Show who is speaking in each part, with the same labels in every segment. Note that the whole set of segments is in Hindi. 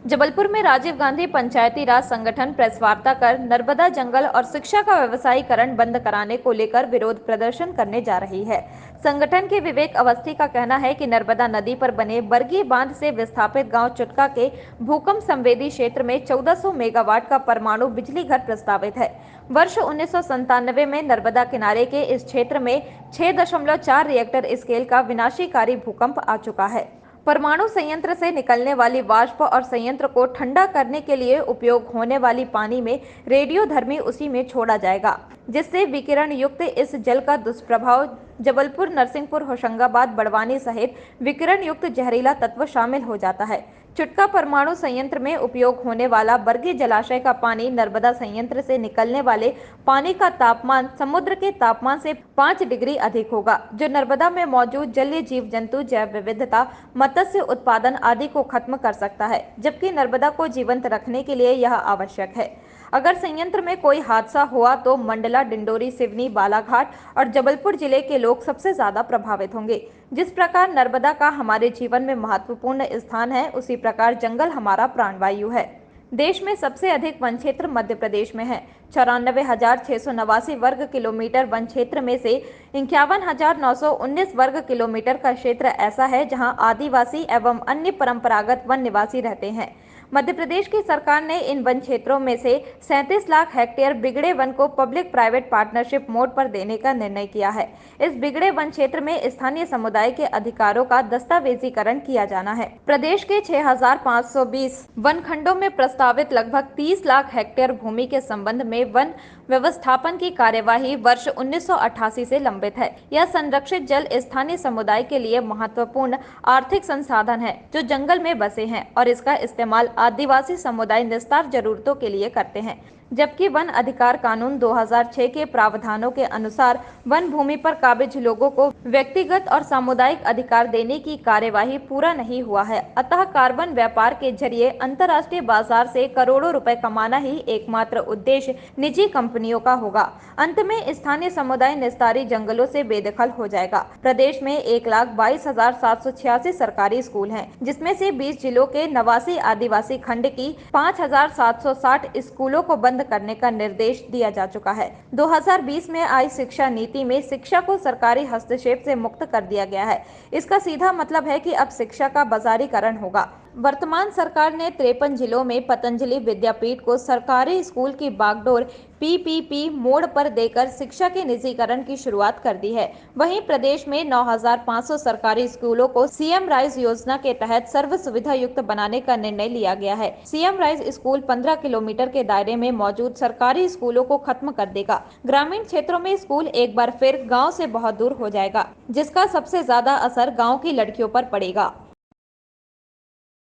Speaker 1: जबलपुर में राजीव गांधी पंचायती राज संगठन प्रेस वार्ता कर नर्मदा जंगल और शिक्षा का व्यवसायीकरण बंद कराने को लेकर विरोध प्रदर्शन करने जा रही है। संगठन के विवेक अवस्थी का कहना है कि नर्मदा नदी पर बने बरगी बांध से विस्थापित गांव चुटका के भूकंप संवेदी क्षेत्र में 1400 मेगावाट का परमाणु बिजली घर प्रस्तावित है। वर्ष 1997 में नर्मदा किनारे के इस क्षेत्र में 6.4 रिएक्टर स्केल का विनाशकारी भूकंप आ चुका है। परमाणु संयंत्र से निकलने वाली वाष्प और संयंत्र को ठंडा करने के लिए उपयोग होने वाली पानी में रेडियोधर्मी उसी में छोड़ा जाएगा, जिससे विकिरण युक्त इस जल का दुष्प्रभाव जबलपुर, नरसिंहपुर, होशंगाबाद, बड़वानी सहित विकिरण युक्त जहरीला तत्व शामिल हो जाता है। चुटका परमाणु संयंत्र में उपयोग होने वाला बरगी जलाशय का पानी नर्मदा संयंत्र से निकलने वाले पानी का तापमान समुद्र के तापमान से 5 डिग्री अधिक होगा, जो नर्मदा में मौजूद जलीय जीव जंतु, जैव विविधता, मत्स्य उत्पादन आदि को खत्म कर सकता है, जबकि नर्मदा को जीवंत रखने के लिए यह आवश्यक है। अगर संयंत्र में कोई हादसा हुआ तो मंडला, डिंडोरी, सिवनी, बालाघाट और जबलपुर जिले के लोग सबसे ज्यादा प्रभावित होंगे। जिस प्रकार नर्मदा का हमारे जीवन में महत्वपूर्ण स्थान है, उसी प्रकार जंगल हमारा प्राणवायु है। देश में सबसे अधिक वन क्षेत्र मध्य प्रदेश में है। 94,689 वर्ग किलोमीटर वन क्षेत्र में से 51,919 वर्ग किलोमीटर का क्षेत्र ऐसा है जहां आदिवासी एवं अन्य परंपरागत वन निवासी रहते हैं। मध्य प्रदेश की सरकार ने इन वन क्षेत्रों में से 37 लाख हेक्टेयर बिगड़े वन को पब्लिक प्राइवेट पार्टनरशिप मोड पर देने का निर्णय किया है। इस बिगड़े वन क्षेत्र में स्थानीय समुदाय के अधिकारों का दस्तावेजीकरण किया जाना है। प्रदेश के 6,520 वन खंडों में प्रस्तावित लगभग 30 लाख हेक्टेयर भूमि के संबंध में वन व्यवस्थापन की कार्यवाही वर्ष 1988 से लंबित है। यह संरक्षित जल स्थानीय समुदाय के लिए महत्वपूर्ण आर्थिक संसाधन है, जो जंगल में बसे हैं, और इसका इस्तेमाल आदिवासी समुदाय निस्तार जरूरतों के लिए करते हैं। जबकि वन अधिकार कानून 2006 के प्रावधानों के अनुसार वन भूमि पर काबिज लोगों को व्यक्तिगत और सामुदायिक अधिकार देने की कार्यवाही पूरा नहीं हुआ है। अतः कार्बन व्यापार के जरिए अंतर्राष्ट्रीय बाजार से करोड़ों रुपए कमाना ही एकमात्र उद्देश्य निजी कंपनियों का होगा। अंत में स्थानीय समुदाय निस्तारी जंगलों से बेदखल हो जाएगा। प्रदेश में 1,22,786 सरकारी स्कूल हैं, जिसमें से 20 जिलों के 89 आदिवासी खंड की 5,760 स्कूलों को बंद करने का निर्देश दिया जा चुका है। 2020 में आई शिक्षा नीति में शिक्षा को सरकारी हस्तक्षेप से मुक्त कर दिया गया है। इसका सीधा मतलब है कि अब शिक्षा का बाजारीकरण होगा। वर्तमान सरकार ने 53 जिलों में पतंजलि विद्यापीठ को सरकारी स्कूल की बागडोर पीपीपी मोड पर देकर शिक्षा के निजीकरण की शुरुआत कर दी है। वहीं प्रदेश में 9,500 सरकारी स्कूलों को सीएम राइज योजना के तहत सर्व सुविधा युक्त बनाने का निर्णय लिया गया है। सीएम राइज स्कूल 15 किलोमीटर के दायरे में मौजूद सरकारी स्कूलों को खत्म कर देगा। ग्रामीण क्षेत्रों में स्कूल एक बार फिर गाँव से बहुत दूर हो जाएगा, जिसका सबसे ज्यादा असर गाँव की लड़कियों पर पड़ेगा।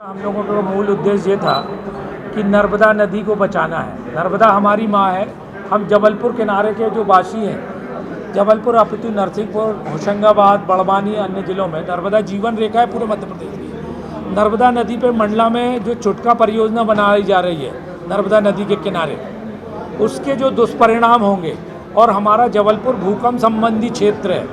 Speaker 2: हम लोगों का मूल उद्देश्य ये था कि नर्मदा नदी को बचाना है। नर्मदा हमारी माँ है। हम जबलपुर किनारे के जो वासी हैं, जबलपुर अपितु नरसिंहपुर, होशंगाबाद, बड़वानी, अन्य जिलों में नर्मदा जीवन रेखा है पूरे मध्य प्रदेश की। नर्मदा नदी पे मंडला में जो चुटका परियोजना बनाई जा रही है नर्मदा नदी के किनारे, उसके जो दुष्परिणाम होंगे, और हमारा जबलपुर भूकंप संबंधी क्षेत्र है,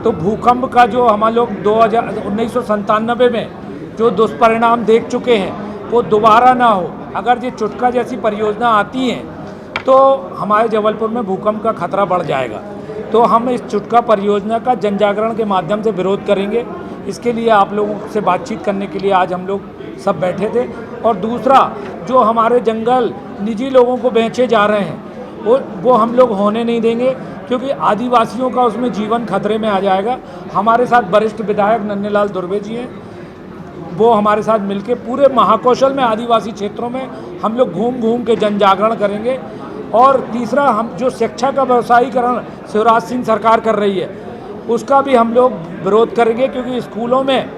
Speaker 2: तो भूकंप का जो हम लोग 1997 में जो दुष्परिणाम देख चुके हैं वो दोबारा ना हो। अगर ये चुटका जैसी परियोजना आती हैं तो हमारे जबलपुर में भूकंप का खतरा बढ़ जाएगा। तो हम इस चुटका परियोजना का जन जागरण के माध्यम से विरोध करेंगे। इसके लिए आप लोगों से बातचीत करने के लिए आज हम लोग सब बैठे थे। और दूसरा, जो हमारे जंगल निजी लोगों को बेचे जा रहे हैं वो हम लोग होने नहीं देंगे, क्योंकि आदिवासियों का उसमें जीवन खतरे में आ जाएगा। हमारे साथ वरिष्ठ विधायक नन्हेलाल दुर्वे जी हैं, वो हमारे साथ मिलके पूरे महाकौशल में आदिवासी क्षेत्रों में हम लोग घूम घूम के जन जागरण करेंगे। और तीसरा, हम जो शिक्षा का व्यवसायीकरण शिवराज सिंह सरकार कर रही है उसका भी हम लोग विरोध करेंगे, क्योंकि स्कूलों में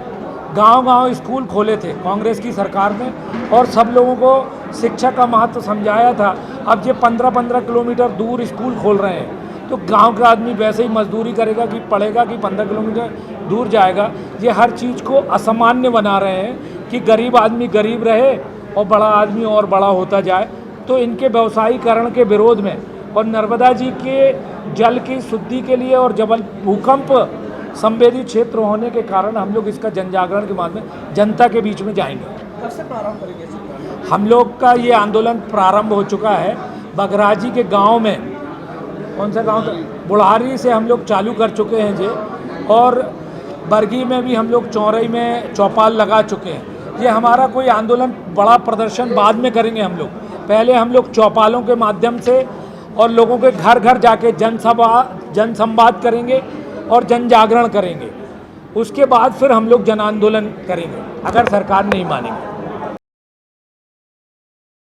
Speaker 2: गांव-गांव स्कूल खोले थे कांग्रेस की सरकार में और सब लोगों को शिक्षा का महत्व समझाया था। अब ये 15-15 किलोमीटर दूर स्कूल खोल रहे हैं, तो गांव का आदमी वैसे ही मजदूरी करेगा कि पढ़ेगा कि 15 किलोमीटर दूर जाएगा। ये हर चीज़ को असामान्य बना रहे हैं कि गरीब आदमी गरीब रहे और बड़ा आदमी और बड़ा होता जाए। तो इनके व्यवसायीकरण के विरोध में और नर्मदा जी के जल की शुद्धि के लिए और जबल भूकंप संवेदी क्षेत्र होने के कारण हम लोग इसका जन जागरण के माध्यम जनता के बीच में जाएंगे।
Speaker 3: कब से प्रारंभ करेंगे सर?
Speaker 2: हम लोग का ये आंदोलन प्रारंभ हो चुका है। बगराजी के गांव में, कौन सा गांव था, बुढ़ारी से हम लोग चालू कर चुके हैं जी, और बरगी में भी हम लोग चौरई में चौपाल लगा चुके हैं। ये हमारा कोई आंदोलन बड़ा प्रदर्शन बाद में करेंगे हम लोग। पहले हम लोग चौपालों के माध्यम से और लोगों के घर घर जाके जनसंवाद करेंगे और जन जागरण करेंगे। उसके बाद फिर हम लोग जन आंदोलन करेंगे अगर सरकार नहीं मानेगी।